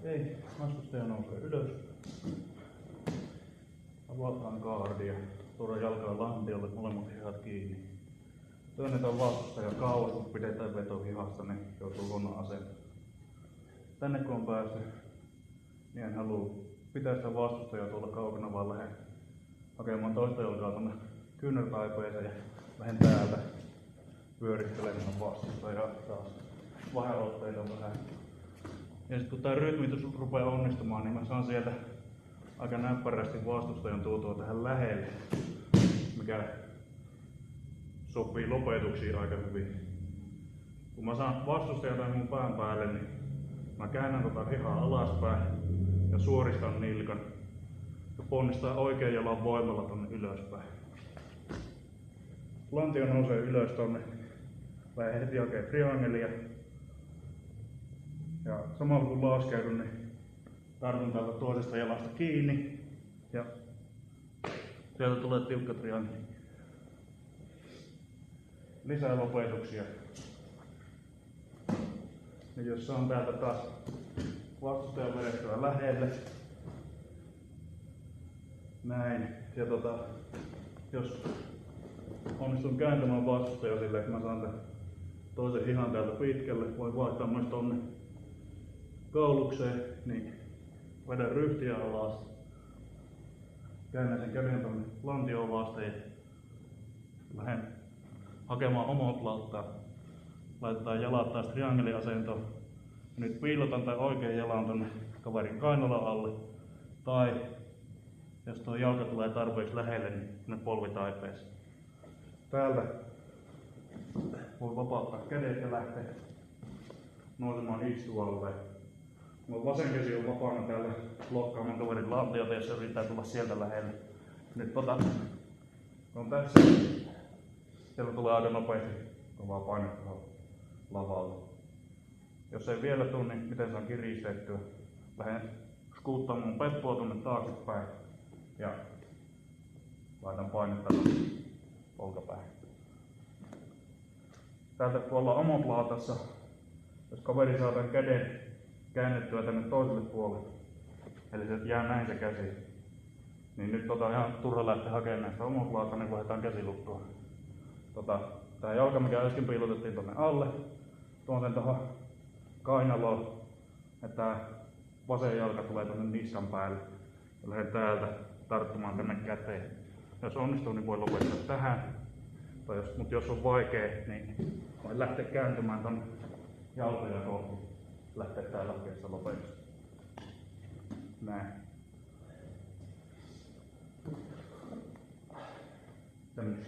Ei, vastustaja nousee ylös. Avataan kaardia. Tuodaan jalkaa lantiolle, molemmat hihat kiinni. Työnnetään vastustaja kauas, kun pidetään veto hihasta, niin joutuu huonoon asentoon. Tänne kun on päässyt, niin en halua pitää sitä vastustajaa tuolla kaukana, vaan lähden hakemaan toista jalkaa tuonne kyynärtaipeeseen ja lähden täältä pyörittelemään vastustajaa taas vaheotteita vähän. Ja sitten kun tää rytmitys rupeaa onnistumaan, niin mä saan sieltä aika näppärästi vastustajan tuotua tähän lähelle, mikä sopii lopetuksiin aika hyvin. Kun mä saan vastustajan tämän mun pään päälle, niin mä käännän tota hihaa alaspäin ja suoristan nilkan ja ponnistaa oikean jalan voimalla tonne ylöspäin. Lantio nousee ylös tonne, lähden heti hakemaan triangelia. Ja samalla kun laskeudun, niin tartun täältä toisesta jalasta kiinni ja sieltä tulee tiukka triangeli. Lisää lopetuksia. Ja jos saan täältä taas vastustajan vedettyä lähelle, näin, ja jos onnistun kääntämään vastustajan silleen, että mä saan tämän toisen hihan täältä pitkälle, voin vaihtaa myös tonne kaulukseen, niin vedän ryhtiä alas, käännän sen käden tonne lantioon vasten ja lähden hakemaan omoplauttaa. Laitetaan jalat taas triangeliasentoon. Nyt piilotan tämän oikean jalan tonne kaverin kainaloa alle. Tai jos tuo jalka tulee tarpeeksi lähelle, niin ne polvitaipeeseen. Täältä voi vapauttaa kädet ja lähteä nousemaan istualle. Mun vasen käsi on vapaana täällä lokkaamaan kaverin lantiota, jos se yrittää tulla sieltä lähelle. Nyt on tässä. Siellä tulee aika nopeasti kovaa painetta lavalle. Jos ei vielä tule, niin miten saan kiristettyä? Lähden skuuttamaan mun peppua tuonne taaksepäin ja laitan painetta olkapäähän. Täältä kun ollaan omoplaatassa, jos kaveri saa tämän käden käännettyä tänne toiselle puolelle, eli se jää näin se käsi, niin nyt ihan turha lähteä hakemaan näistä omoplaataa, niin vaihdetaan käsilukkoa. Tää jalka, mikä äsken piilotettiin tonne alle, tuon sen tohon kainaloon, että tää vasen jalka tulee tonne niskan päälle. Ja lähden täältä tarttumaan tänne käteen. Jos onnistuu, niin voi lopettaa tähän. Mutta jos on vaikea, niin voin lähteä kääntymään tonne jalkoja kohti. Lähteä täällä hakeessa lopetus. Näin. Tämmöisiä.